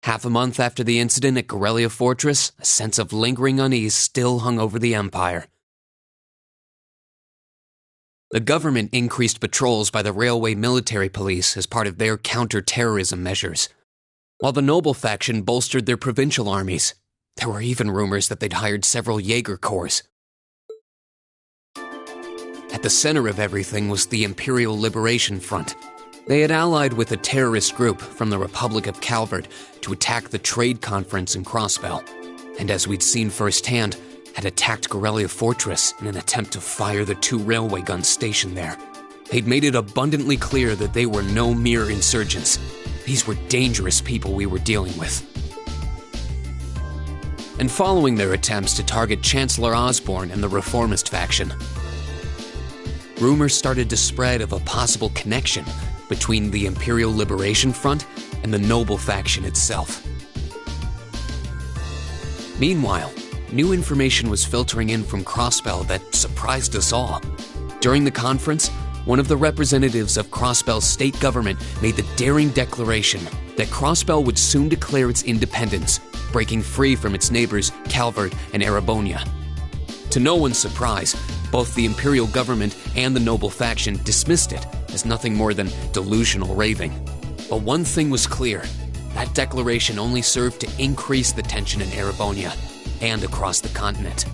Half a month after the incident at Corellia Fortress, a sense of lingering unease still hung over the Empire. The government increased patrols by the railway military police as part of their counter-terrorism measures, while the noble faction bolstered their provincial armies. There were even rumors that they'd hired several Jaeger corps. At the center of everything was the Imperial Liberation Front. They had allied with a terrorist group from the Republic of Calvert to attack the trade conference in Crossbell, and as we'd seen firsthand, had attacked Corellia Fortress in an attempt to fire the 2 railway guns stationed there. They'd made it abundantly clear that they were no mere insurgents. These were dangerous people we were dealing with. And following their attempts to target Chancellor Osborne and the reformist faction, rumors started to spread of a possible connection between the Imperial Liberation Front and the noble faction itself. Meanwhile, new information was filtering in from Crossbell that surprised us all. During the conference, one of the representatives of Crossbell's state government made the daring declaration that Crossbell would soon declare its independence, breaking free from its neighbors Calvert and Erebonia. To no one's surprise, both the Imperial government and the noble faction dismissed it as nothing more than delusional raving. But one thing was clear: that declaration only served to increase the tension in Erebonia and across the continent.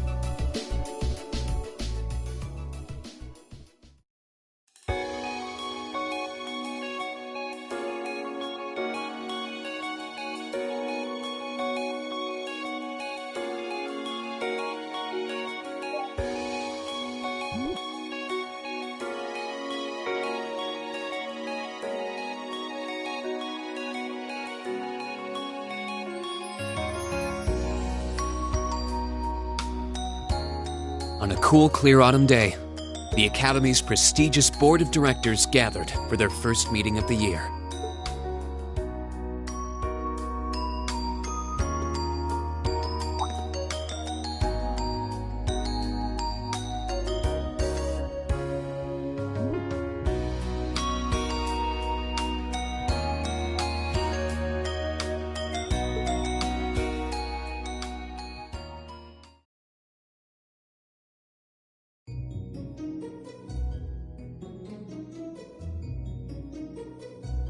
On a cool, clear autumn day, the Academy's prestigious board of directors gathered for their first meeting of the year.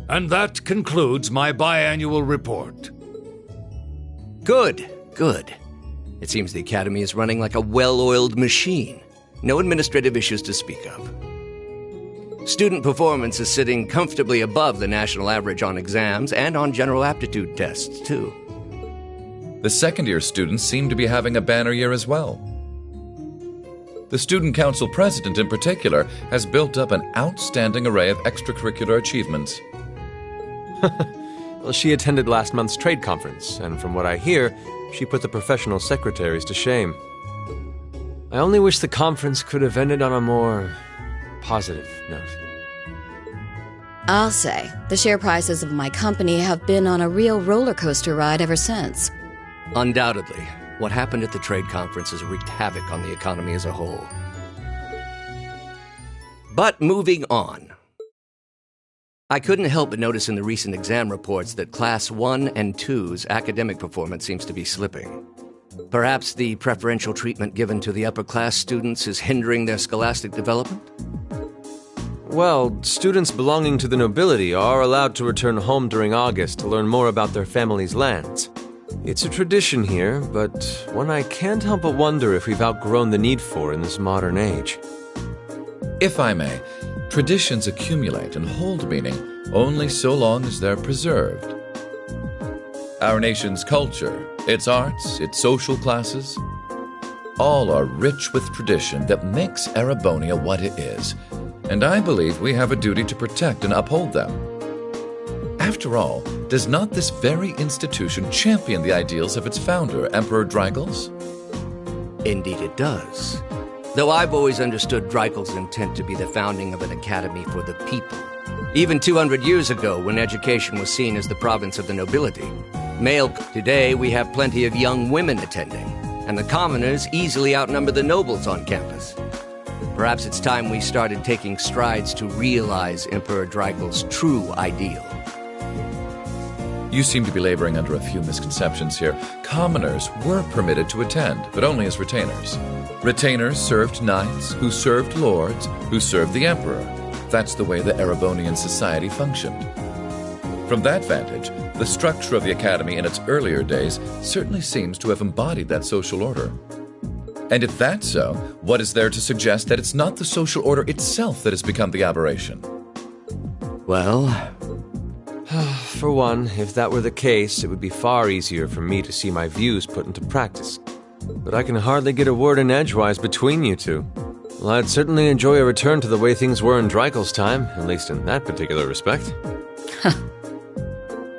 And that concludes my biannual report. Good, good. It seems the Academy is running like a well-oiled machine. No administrative issues to speak of. Student performance is sitting comfortably above the national average on exams and on general aptitude tests, too. The second-year students seem to be having a banner year as well. The Student Council President, in particular, has built up an outstanding array of extracurricular achievements. Well, she attended last month's trade conference, and from what I hear, she put the professional secretaries to shame. I only wish the conference could have ended on a more positive note. I'll say, the share prices of my company have been on a real roller coaster ride ever since. Undoubtedly, what happened at the trade conference has wreaked havoc on the economy as a whole. But moving on. I couldn't help but notice in the recent exam reports that Class 1 and 2's academic performance seems to be slipping. Perhaps the preferential treatment given to the upper-class students is hindering their scholastic development? Well, students belonging to the nobility are allowed to return home during August to learn more about their family's lands. It's a tradition here, but one I can't help but wonder if we've outgrown the need for in this modern age. If I may, traditions accumulate and hold meaning only so long as they're preserved. Our nation's culture, its arts, its social classes, all are rich with tradition that makes Erebonia what it is, and I believe we have a duty to protect and uphold them. After all, does not this very institution champion the ideals of its founder, Emperor Dreigels? Indeed it does. Though I've always understood Dreigels' intent to be the founding of an academy for the people. Even 200 years ago, when education was seen as the province of the nobility. Today, we have plenty of young women attending, and the commoners easily outnumber the nobles on campus. Perhaps it's time we started taking strides to realize Emperor Dreigels' true ideal. You seem to be laboring under a few misconceptions here. Commoners were permitted to attend, but only as retainers. Retainers served knights, who served lords, who served the emperor. That's the way the Erebonian society functioned. From that vantage, the structure of the academy in its earlier days certainly seems to have embodied that social order. And if that's so, what is there to suggest that it's not the social order itself that has become the aberration? Well, For one, if that were the case, it would be far easier for me to see my views put into practice. But I can hardly get a word in edgewise between you two. Well, I'd certainly enjoy a return to the way things were in Dreikel's time, at least in that particular respect.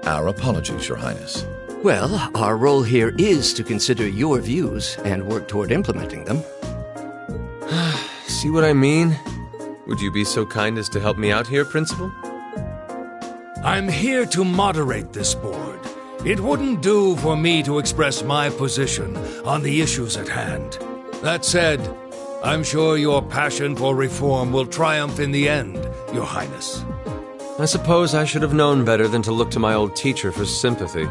Our apologies, Your Highness. well, our role here is to consider your views and work toward implementing them. See what I mean? Would you be so kind as to help me out here, Principal? I'm here to moderate this board. It wouldn't do for me to express my position on the issues at hand. That said, I'm sure your passion for reform will triumph in the end, Your Highness. I suppose I should have known better than to look to my old teacher for sympathy.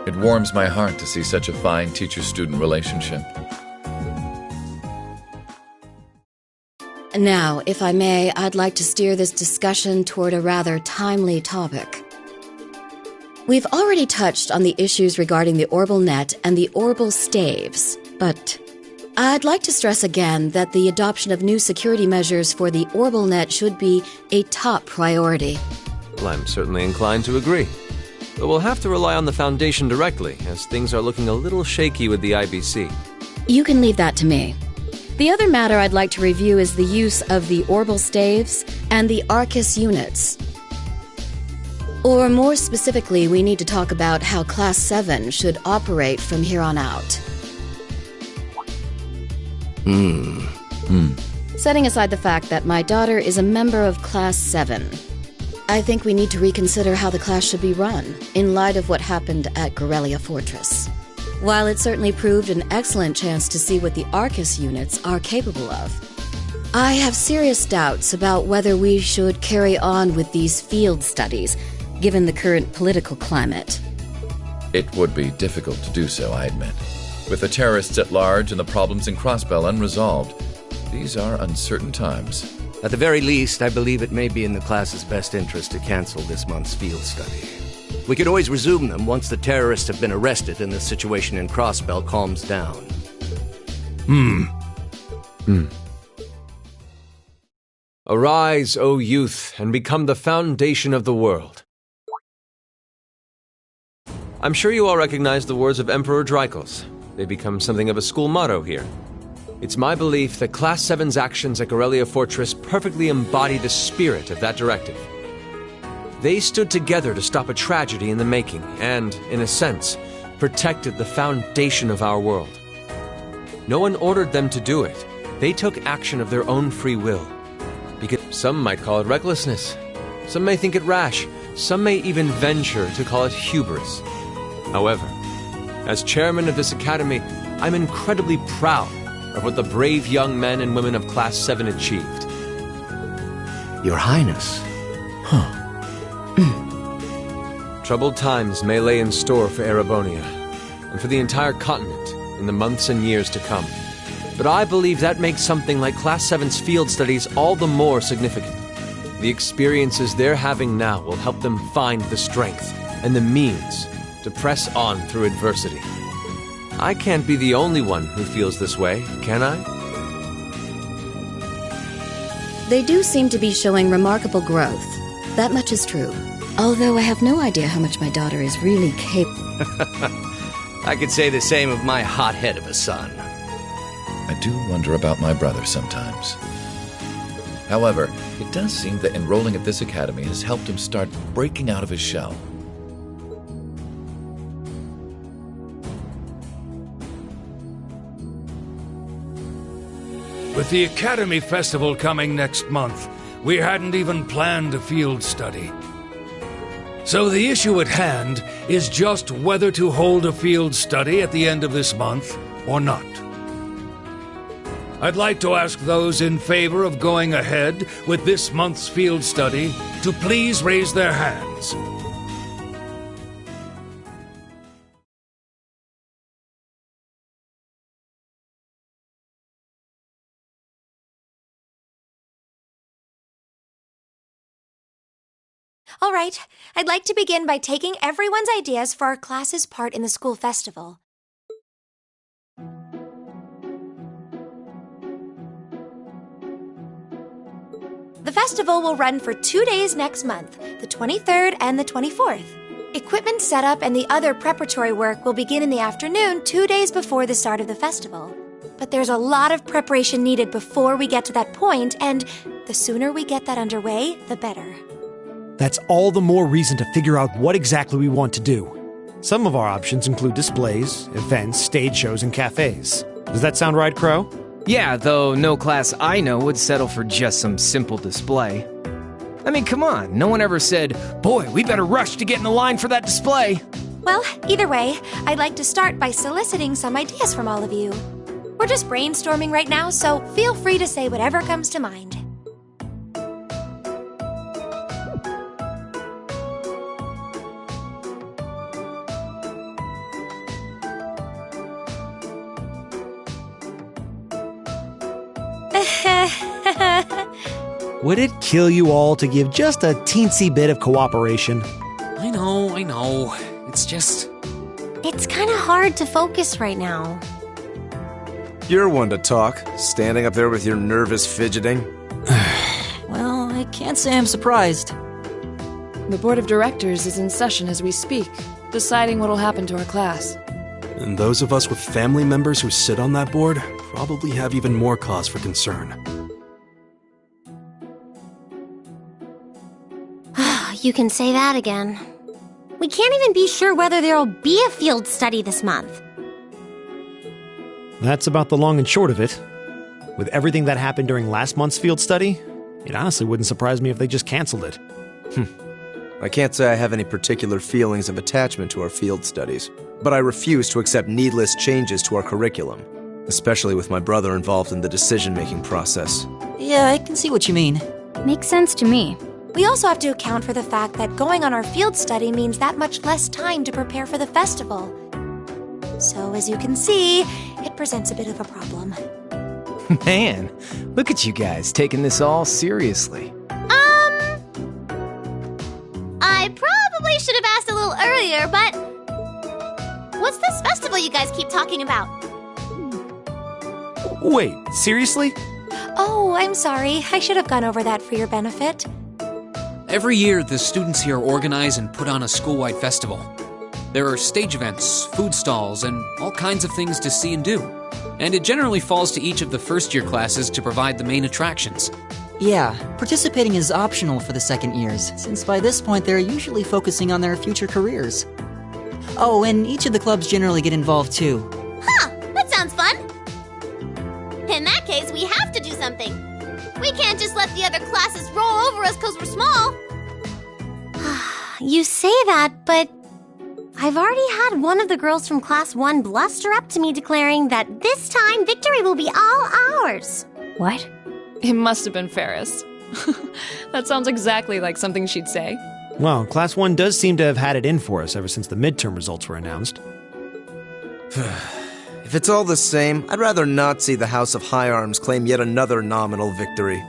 It warms my heart to see such a fine teacher-student relationship. Now, if I may, I'd like to steer this discussion toward a rather timely topic. We've already touched on the issues regarding the Orbal Net and the Orbal Staves, but I'd like to stress again that the adoption of new security measures for the Orbal Net should be a top priority. Well, I'm certainly inclined to agree. But we'll have to rely on the Foundation directly, as things are looking a little shaky with the IBC. You can leave that to me. The other matter I'd like to review is the use of the Orbal Staves and the Arcus units. Or more specifically, we need to talk about how Class 7 should operate from here on out. Setting aside the fact that my daughter is a member of Class 7, I think we need to reconsider how the class should be run, in light of what happened at Gorelia Fortress. While it certainly proved an excellent chance to see what the Arcus units are capable of, I have serious doubts about whether we should carry on with these field studies, given the current political climate. It would be difficult to do so, I admit. With the terrorists at large and the problems in Crossbell unresolved, these are uncertain times. At the very least, I believe it may be in the class's best interest to cancel this month's field study. We could always resume them once the terrorists have been arrested and the situation in Crossbell calms down. Arise, O youth, and become the foundation of the world. I'm sure you all recognize the words of Emperor Dreikel's. They become something of a school motto here. It's my belief that Class 7's actions at Gorelia Fortress perfectly embody the spirit of that directive. They stood together to stop a tragedy in the making and, in a sense, protected the foundation of our world. No one ordered them to do it. They took action of their own free will. Because some might call it recklessness. Some may think it rash. Some may even venture to call it hubris. However, as chairman of this academy, I'm incredibly proud of what the brave young men and women of Class 7 achieved. Your Highness. Troubled times may lay in store for Erebonia, and for the entire continent in the months and years to come. But I believe that makes something like Class 7's field studies all the more significant. The experiences they're having now will help them find the strength and the means to press on through adversity. I can't be the only one who feels this way, can I? They do seem to be showing remarkable growth. That much is true. Although I have no idea how much my daughter is really capable. I could say the same of my hothead of a son. I do wonder about my brother sometimes. However, it does seem that enrolling at this academy has helped him start breaking out of his shell. With the Academy Festival coming next month, we hadn't even planned a field study. So the issue at hand is just whether to hold a field study at the end of this month or not. I'd like to ask those in favor of going ahead with this month's field study to please raise their hands. All right, I'd like to begin by taking everyone's ideas for our class's part in the school festival. The festival will run for 2 days next month, the 23rd and the 24th. Equipment setup and the other preparatory work will begin in the afternoon 2 days before the start of the festival. But there's a lot of preparation needed before we get to that point, and the sooner we get that underway, the better. That's all the more reason to figure out what exactly we want to do. Some of our options include displays, events, stage shows, and cafes. Does that sound right, Crow? Yeah, though no class I know would settle for just some simple display. I mean, come on, no one ever said, "Boy, we better rush to get in the line for that display." Well, either way, I'd like to start by soliciting some ideas from all of you. We're just brainstorming right now, so feel free to say whatever comes to mind. Would it kill you all to give just a teensy bit of cooperation? I know. It's just... It's kind of hard to focus right now. You're one to talk, standing up there with your nervous fidgeting. Well, I can't say I'm surprised. The board of directors is in session as we speak, deciding what'll happen to our class. And those of us with family members who sit on that board probably have even more cause for concern. You can say that again. We can't even be sure whether there'll be a field study this month. That's about the long and short of it. With everything that happened during last month's field study, it honestly wouldn't surprise me if they just canceled it. I can't say I have any particular feelings of attachment to our field studies, but I refuse to accept needless changes to our curriculum, especially with my brother involved in the decision-making process. Yeah, I can see what you mean. Makes sense to me. We also have to account for the fact that going on our field study means that much less time to prepare for the festival. So, as you can see, it presents a bit of a problem. Man, look at you guys taking this all seriously. I probably should have asked a little earlier, but what's this festival you guys keep talking about? Wait, seriously? Oh, I'm sorry. I should have gone over that for your benefit. Every year, the students here organize and put on a school-wide festival. There are stage events, food stalls, and all kinds of things to see and do. And it generally falls to each of the first-year classes to provide the main attractions. Yeah, participating is optional for the second years, since by this point they're usually focusing on their future careers. Oh, and each of the clubs generally get involved too. Huh, that sounds fun. In that case, we have to do something. We can't just let the other classes roll over us because we're small. You say that, but I've already had one of the girls from Class 1 bluster up to me declaring that this time victory will be all ours. What? It must have been Ferris. That sounds exactly like something she'd say. Well, Class 1 does seem to have had it in for us ever since the midterm results were announced. If it's all the same, I'd rather not see the House of High Arms claim yet another nominal victory.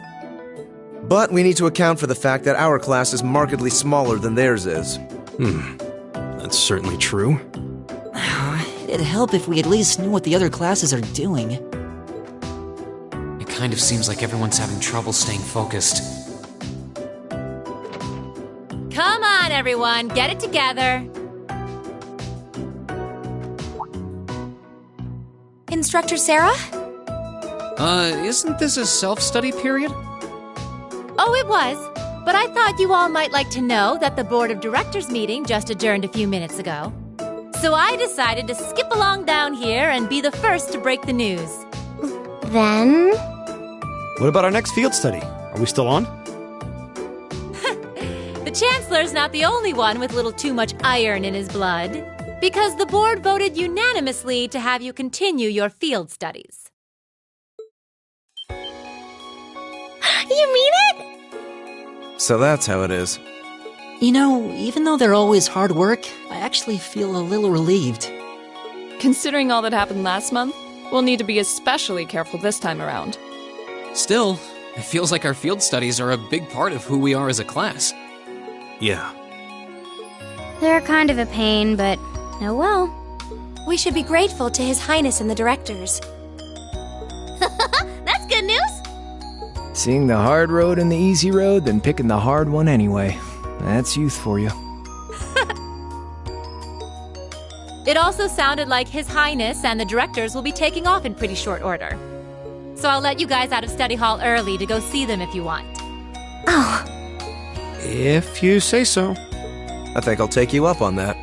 But we need to account for the fact that our class is markedly smaller than theirs is. That's certainly true. It'd help if we at least knew what the other classes are doing. It kind of seems like everyone's having trouble staying focused. Come on, everyone, get it together. Instructor Sarah? Isn't this a self-study period? Oh, it was. But I thought you all might like to know that the Board of Directors meeting just adjourned a few minutes ago. So I decided to skip along down here and be the first to break the news. Then? What about our next field study? Are we still on? The Chancellor's not the only one with a little too much iron in his blood, because the board voted unanimously to have you continue your field studies. You mean it? So that's how it is. You know, even though they're always hard work, I actually feel a little relieved. Considering all that happened last month, we'll need to be especially careful this time around. Still, it feels like our field studies are a big part of who we are as a class. Yeah. They're kind of a pain, but oh well. We should be grateful to His Highness and the directors. That's good news. Seeing the hard road and the easy road, then picking the hard one anyway. That's youth for you. It also sounded like His Highness and the directors will be taking off in pretty short order. So I'll let you guys out of study hall early to go see them if you want. Oh. If you say so. I think I'll take you up on that.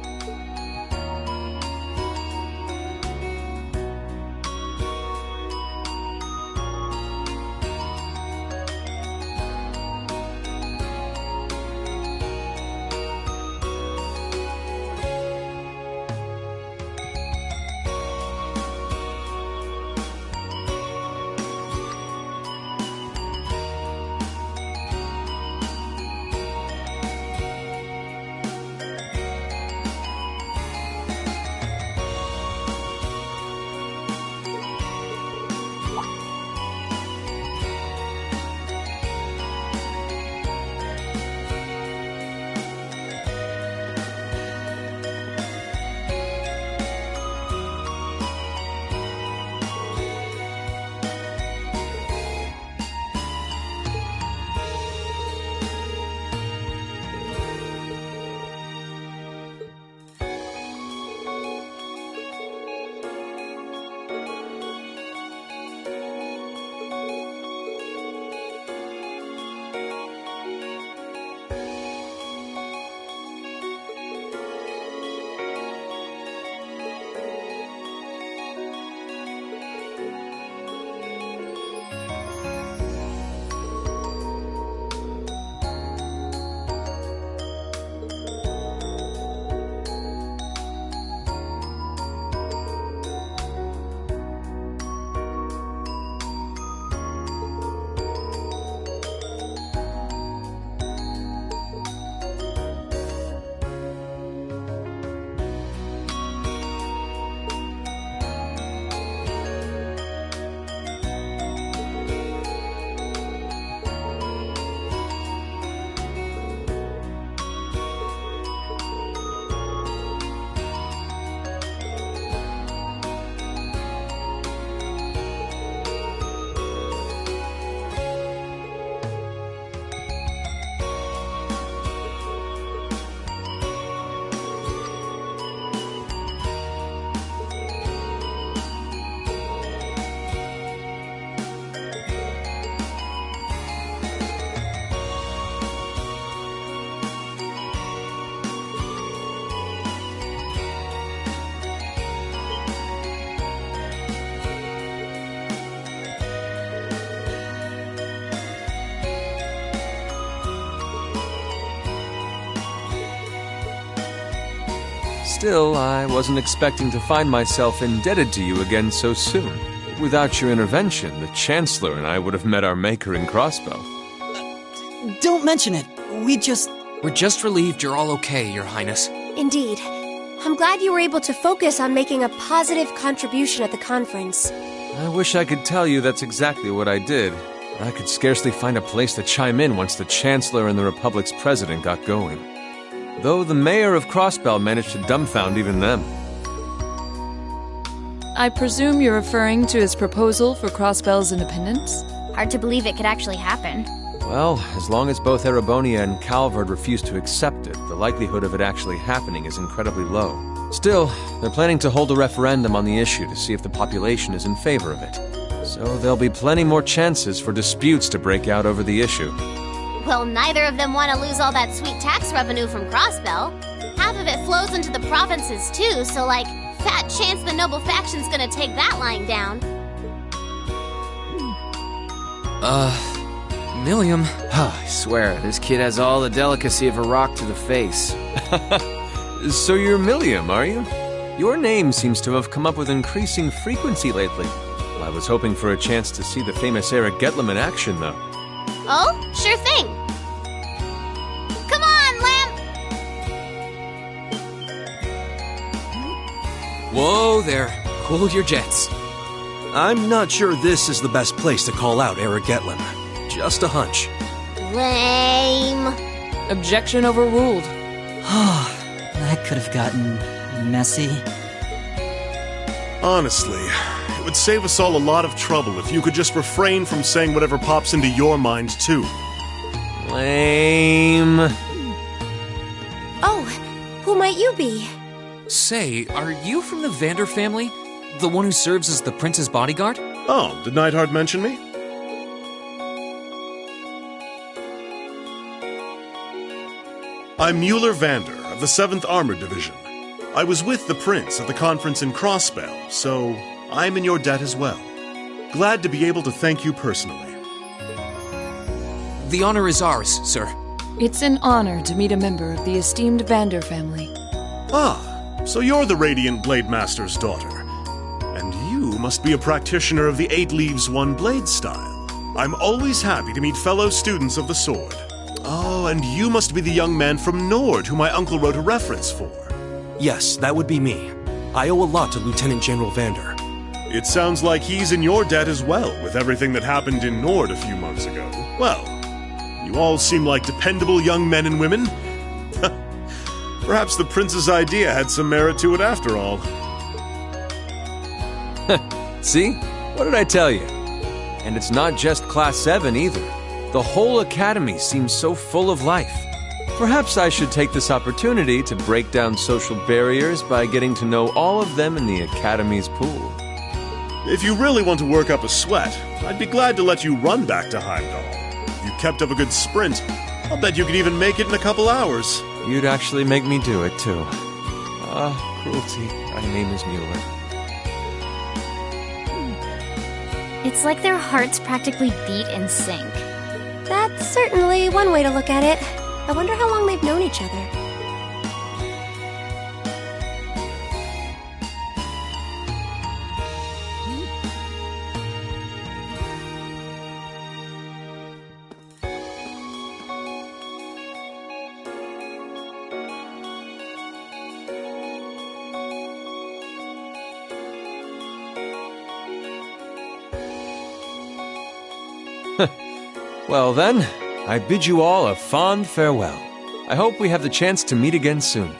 Still, I wasn't expecting to find myself indebted to you again so soon. Without your intervention, the Chancellor and I would have met our maker in Crossbow. Don't mention it. We're just relieved you're all okay, Your Highness. Indeed. I'm glad you were able to focus on making a positive contribution at the conference. I wish I could tell you that's exactly what I did, but I could scarcely find a place to chime in once the Chancellor and the Republic's president got going. Though the mayor of Crossbell managed to dumbfound even them. I presume you're referring to his proposal for Crossbell's independence? Hard to believe it could actually happen. Well, as long as both Erebonia and Calvard refuse to accept it, the likelihood of it actually happening is incredibly low. Still, they're planning to hold a referendum on the issue to see if the population is in favor of it. So there'll be plenty more chances for disputes to break out over the issue. Well, neither of them want to lose all that sweet tax revenue from Crossbell. Half of it flows into the provinces too, so fat chance the noble faction's gonna take that line down. Milliam. I swear, this kid has all the delicacy of a rock to the face. So you're Milliam, are you? Your name seems to have come up with increasing frequency lately. Well, I was hoping for a chance to see the famous Eric Getlem in action, though. Oh, sure thing. Come on, Lamp! Whoa there. Cool your jets. I'm not sure this is the best place to call out Eric Getlem. Just a hunch. Lame. Objection overruled. That could have gotten messy. Honestly, it would save us all a lot of trouble if you could just refrain from saying whatever pops into your mind, too. Lame. Oh, who might you be? Say, are you from the Vander family? The one who serves as the prince's bodyguard? Oh, did Neidhart mention me? I'm Mueller Vander of the 7th Armored Division. I was with the prince at the conference in Crossbell, so I'm in your debt as well. Glad to be able to thank you personally. The honor is ours, sir. It's an honor to meet a member of the esteemed Vander family. Ah, so you're the Radiant Blade Master's daughter. And you must be a practitioner of the 8 Leaves 1 Blade style. I'm always happy to meet fellow students of the sword. Oh, and you must be the young man from Nord whom my uncle wrote a reference for. Yes, that would be me. I owe a lot to Lieutenant General Vander. It sounds like he's in your debt as well, with everything that happened in Nord a few months ago. Well, you all seem like dependable young men and women. Perhaps the prince's idea had some merit to it after all. See? What did I tell you? And it's not just Class 7 either. The whole academy seems so full of life. Perhaps I should take this opportunity to break down social barriers by getting to know all of them in the academy's pool. If you really want to work up a sweat, I'd be glad to let you run back to Heimdall. If you kept up a good sprint, I'll bet you could even make it in a couple hours. You'd actually make me do it, too. Cruelty. My name is Mueller. It's like their hearts practically beat in sync. That's certainly one way to look at it. I wonder how long they've known each other. Well then, I bid you all a fond farewell. I hope we have the chance to meet again soon.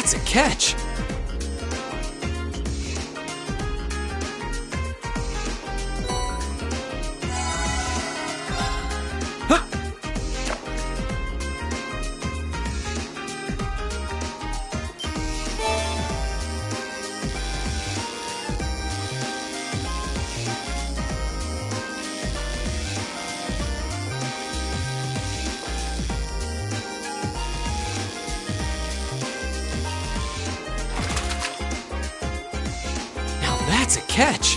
That's a catch! catch.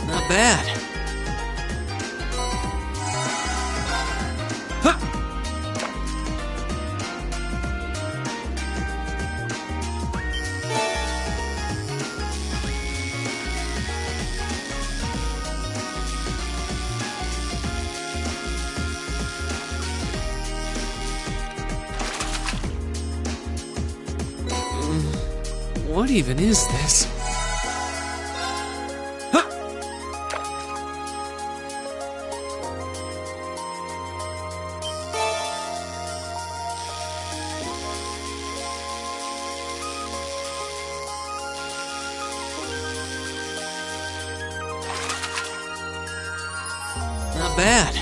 Not bad. What even is this? Not bad.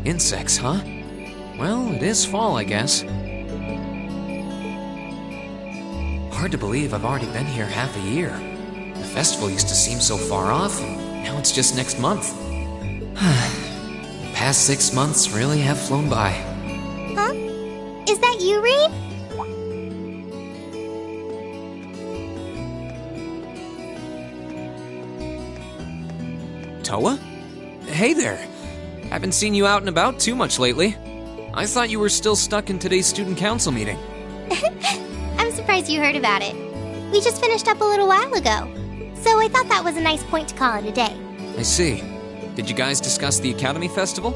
Insects, huh? Well, it is fall, I guess. Hard to believe I've already been here half a year. The festival used to seem so far off, and now it's just next month. The past 6 months really have flown by. Huh? Is that you, Reed? Toa? Hey there. Haven't seen you out and about too much lately. I thought you were still stuck in today's student council meeting. I'm surprised you heard about it. We just finished up a little while ago, so I thought that was a nice point to call it a day. I see. Did you guys discuss the Academy Festival?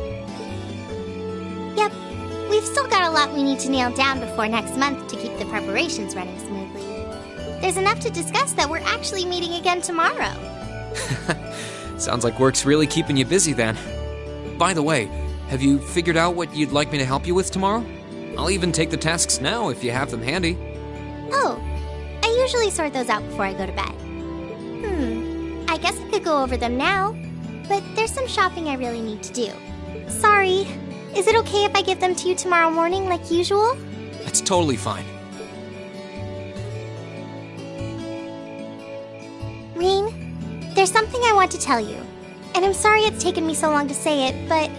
Yep. We've still got a lot we need to nail down before next month to keep the preparations running smoothly. There's enough to discuss that we're actually meeting again tomorrow. Sounds like work's really keeping you busy then. By the way, have you figured out what you'd like me to help you with tomorrow? I'll even take the tasks now if you have them handy. Oh, I usually sort those out before I go to bed. I guess I could go over them now, but there's some shopping I really need to do. Sorry, is it okay if I give them to you tomorrow morning like usual? That's totally fine. Reen, there's something I want to tell you, and I'm sorry it's taken me so long to say it, but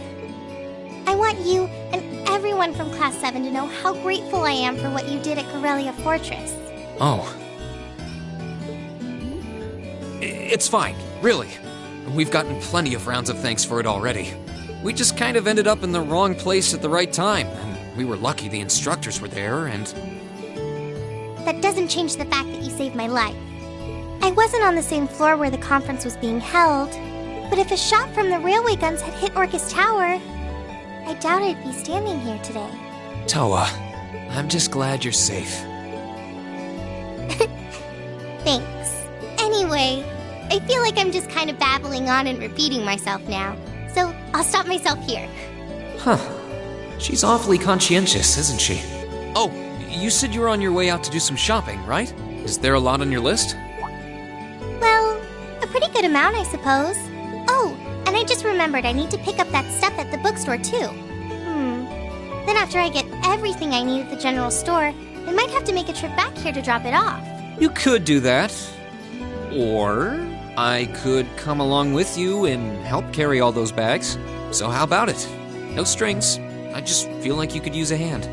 I want you and everyone from Class 7 to know how grateful I am for what you did at Corellia Fortress. Oh. It's fine, really. We've gotten plenty of rounds of thanks for it already. We just kind of ended up in the wrong place at the right time, and we were lucky the instructors were there, and... That doesn't change the fact that you saved my life. I wasn't on the same floor where the conference was being held, but if a shot from the railway guns had hit Orcus Tower, I doubt I'd be standing here today. Toa, I'm just glad you're safe. Thanks. Anyway, I feel like I'm just kind of babbling on and repeating myself now, so I'll stop myself here. Huh. She's awfully conscientious, isn't she? Oh, you said you were on your way out to do some shopping, right? Is there a lot on your list? Well, a pretty good amount, I suppose. Oh, and I just remembered I need to pick up that stuff at the bookstore, too. Then after I get everything I need at the general store, I might have to make a trip back here to drop it off. You could do that. Or I could come along with you and help carry all those bags. So how about it? No strings. I just feel like you could use a hand.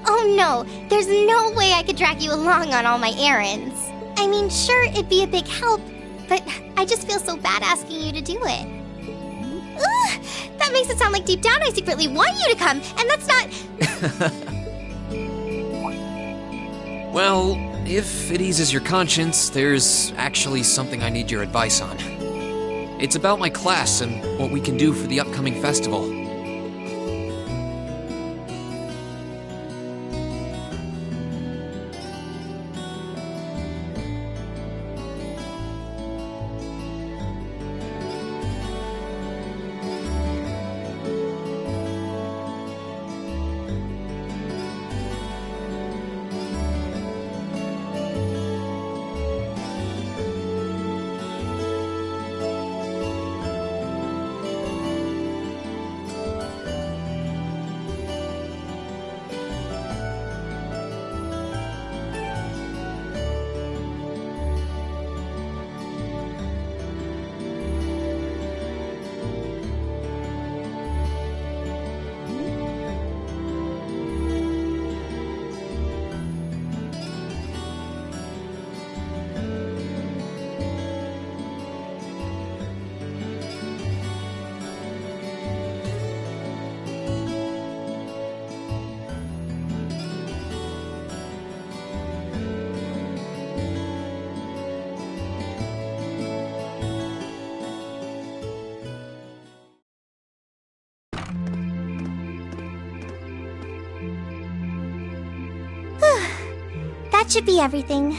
Oh no, there's no way I could drag you along on all my errands. I mean, sure, it'd be a big help, but I just feel so bad asking you to do it. Ugh, that makes it sound like deep down I secretly want you to come, and that's not... Well, if it eases your conscience, there's actually something I need your advice on. It's about my class and what we can do for the upcoming festival. That should be everything.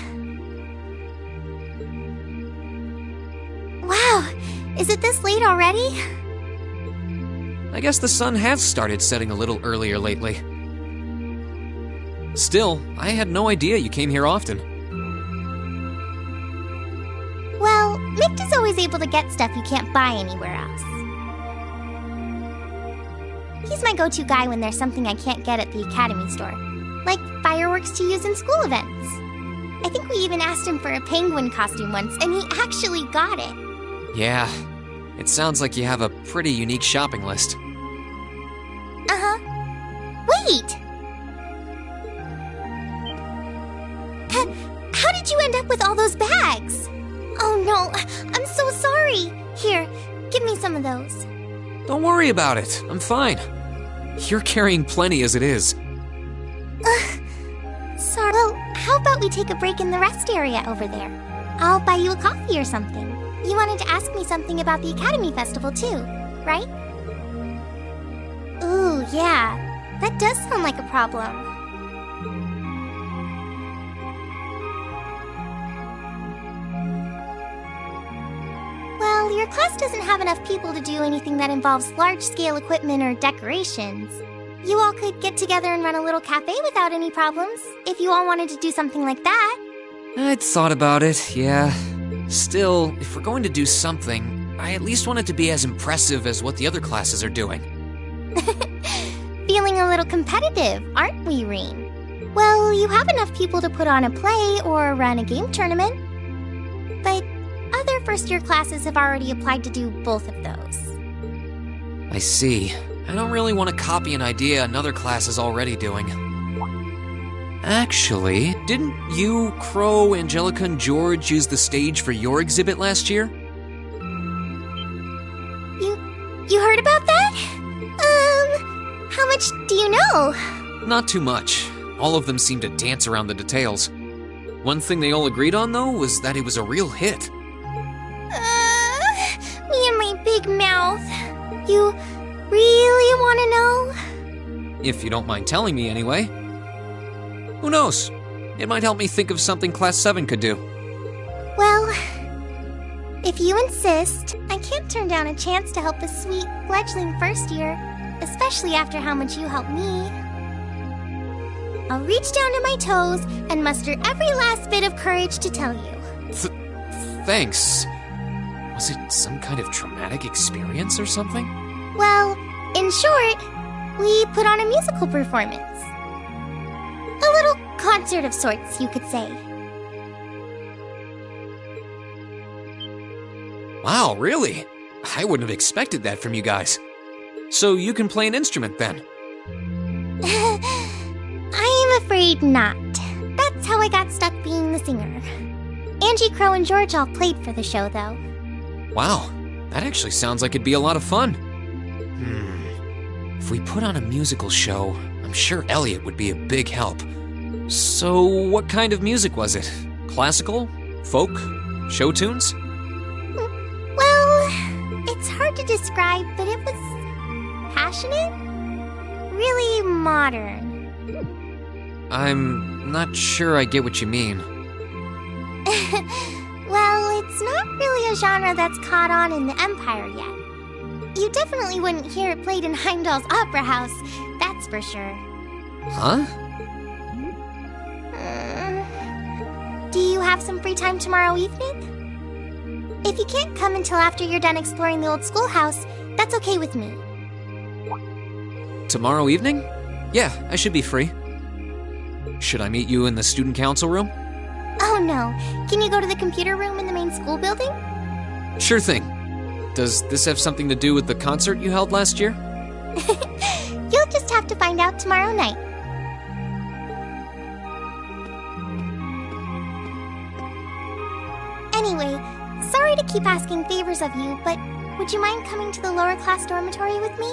Wow, is it this late already? I guess the sun has started setting a little earlier lately. Still, I had no idea you came here often. Well, Mick is always able to get stuff you can't buy anywhere else. He's my go-to guy when there's something I can't get at the Academy store, like fireworks to use in school events. I think we even asked him for a penguin costume once, and he actually got it. Yeah, it sounds like you have a pretty unique shopping list. Uh-huh. Wait! How did you end up with all those bags? Oh no, I'm so sorry. Here, give me some of those. Don't worry about it, I'm fine. You're carrying plenty as it is. Sorry. Well, how about we take a break in the rest area over there? I'll buy you a coffee or something. You wanted to ask me something about the Academy Festival too, right? Ooh, yeah. That does sound like a problem. Well, your class doesn't have enough people to do anything that involves large-scale equipment or decorations. You all could get together and run a little cafe without any problems, if you all wanted to do something like that. I'd thought about it, yeah. Still, if we're going to do something, I at least want it to be as impressive as what the other classes are doing. Feeling a little competitive, aren't we, Reem? Well, you have enough people to put on a play or run a game tournament. But other first-year classes have already applied to do both of those. I see. I don't really want to copy an idea another class is already doing. Actually, didn't you, Crow, Angelica, and George use the stage for your exhibit last year? You heard about that? How much do you know? Not too much. All of them seemed to dance around the details. One thing they all agreed on, though, was that it was a real hit. Me and my big mouth. You really want to know? If you don't mind telling me anyway. Who knows? It might help me think of something Class 7 could do. Well, if you insist, I can't turn down a chance to help a sweet, fledgling first year, especially after how much you helped me. I'll reach down to my toes and muster every last bit of courage to tell you. Thanks. Was it some kind of traumatic experience or something? Well, in short, we put on a musical performance. A little concert of sorts, you could say. Wow, really? I wouldn't have expected that from you guys. So you can play an instrument then? I'm afraid not. That's how I got stuck being the singer. Angie, Crow, and George all played for the show, though. Wow, that actually sounds like it'd be a lot of fun. If we put on a musical show, I'm sure Elliot would be a big help. So what kind of music was it? Classical? Folk? Show tunes? Well, it's hard to describe, but it was passionate? Really modern. I'm not sure I get what you mean. Well, it's not really a genre that's caught on in the Empire yet. You definitely wouldn't hear it played in Heimdall's Opera House, that's for sure. Huh? Do you have some free time tomorrow evening? If you can't come until after you're done exploring the old schoolhouse, that's okay with me. Tomorrow evening? Yeah, I should be free. Should I meet you in the student council room? Oh no, can you go to the computer room in the main school building? Sure thing. Does this have something to do with the concert you held last year? You'll just have to find out tomorrow night. Anyway, sorry to keep asking favors of you, but would you mind coming to the lower class dormitory with me?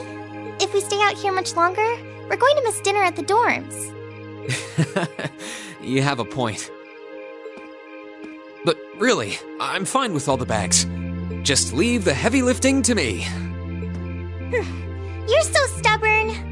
If we stay out here much longer, we're going to miss dinner at the dorms. You have a point. But really, I'm fine with all the bags. Just leave the heavy lifting to me. You're so stubborn.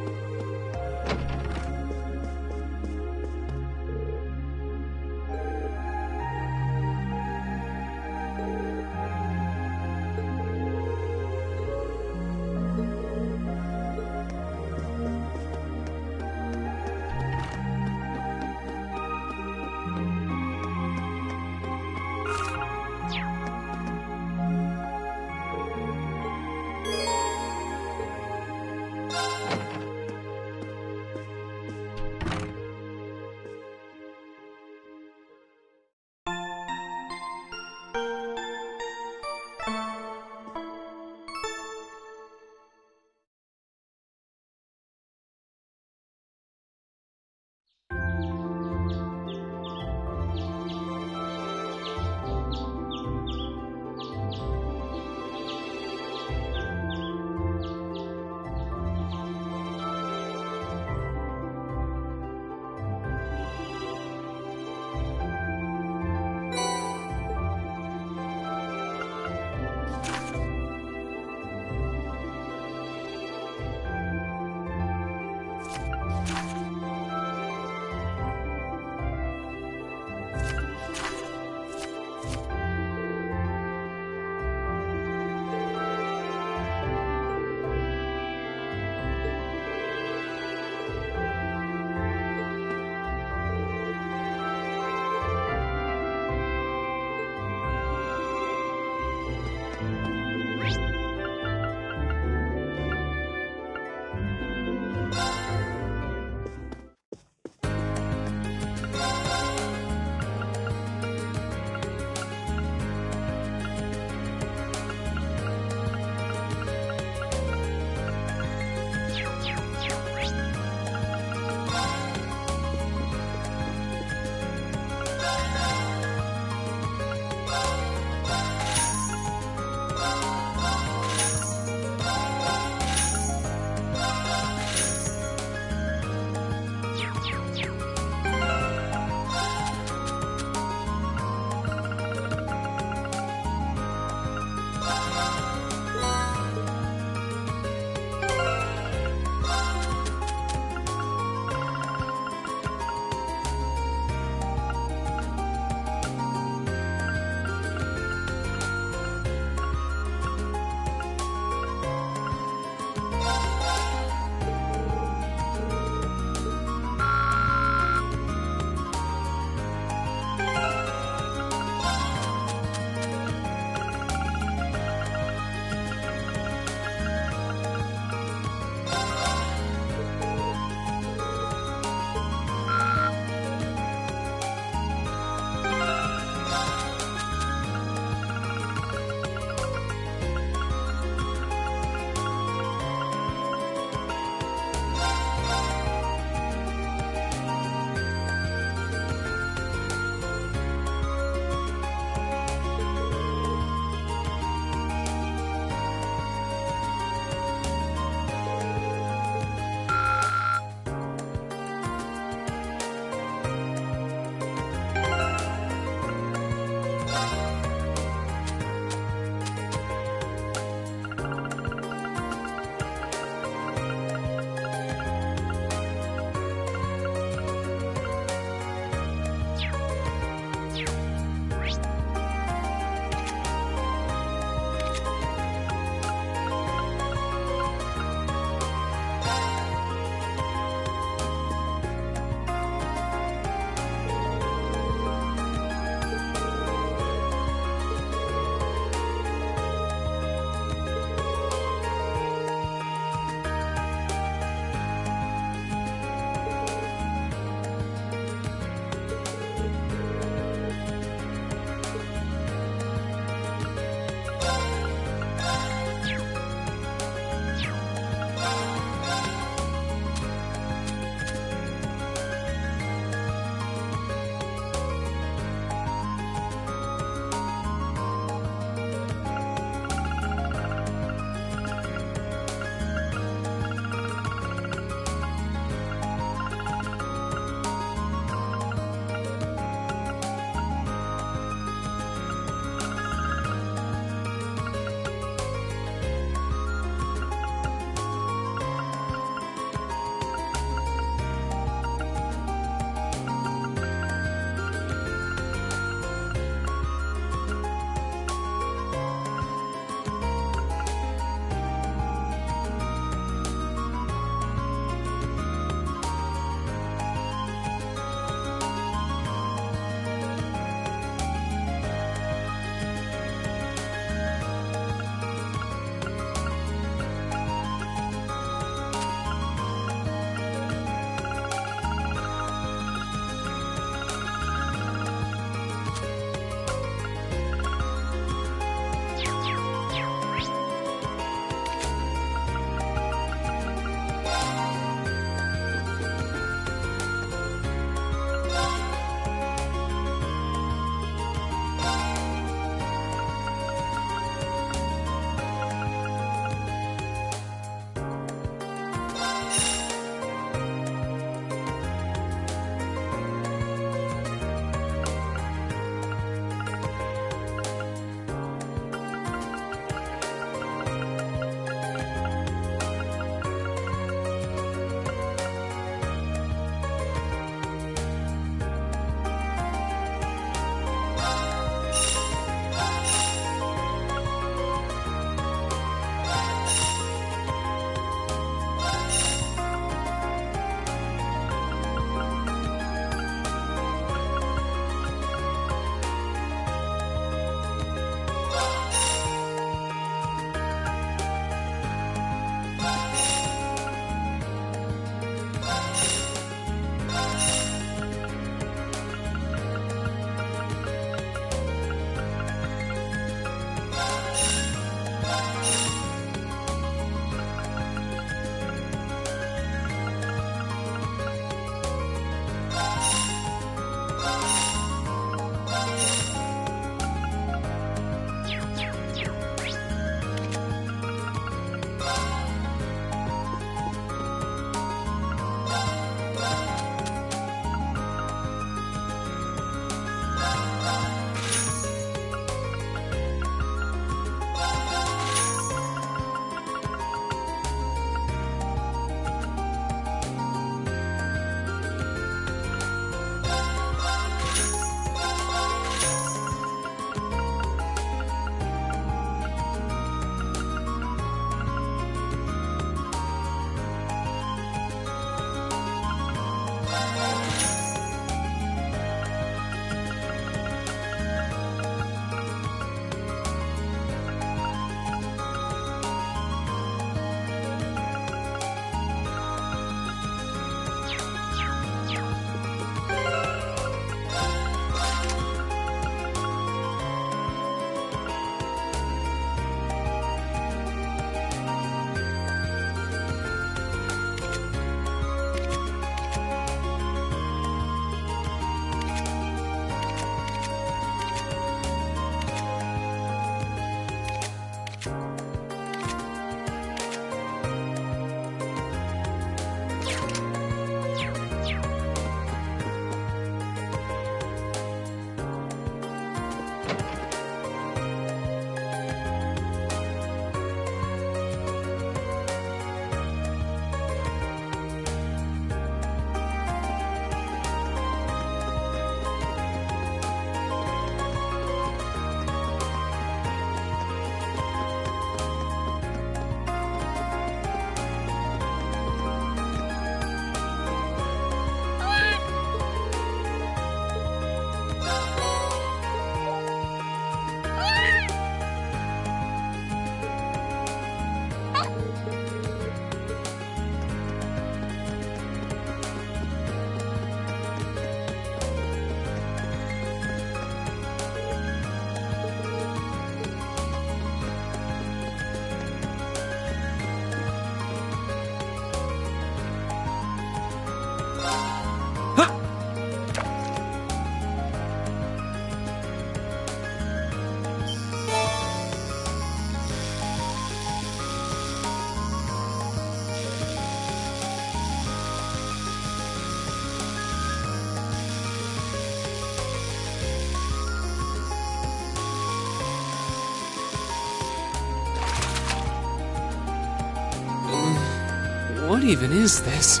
even is this?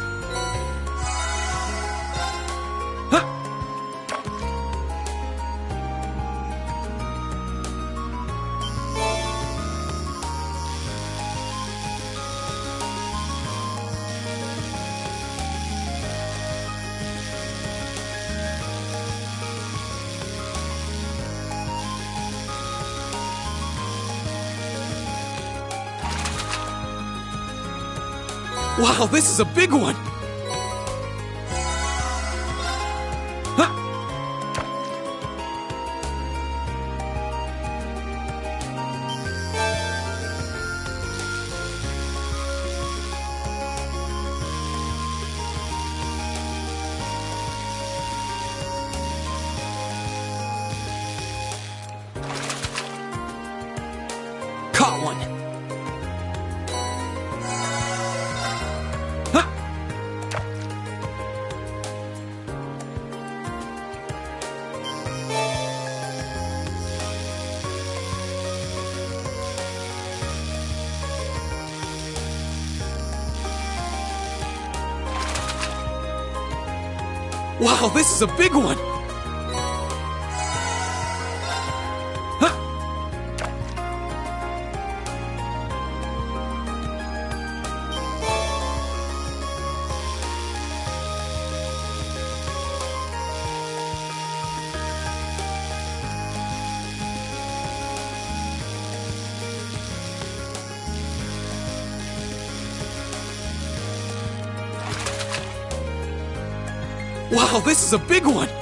Wow, this is a big one! Caught one! Wow, this is a big one! Wow, this is a big one!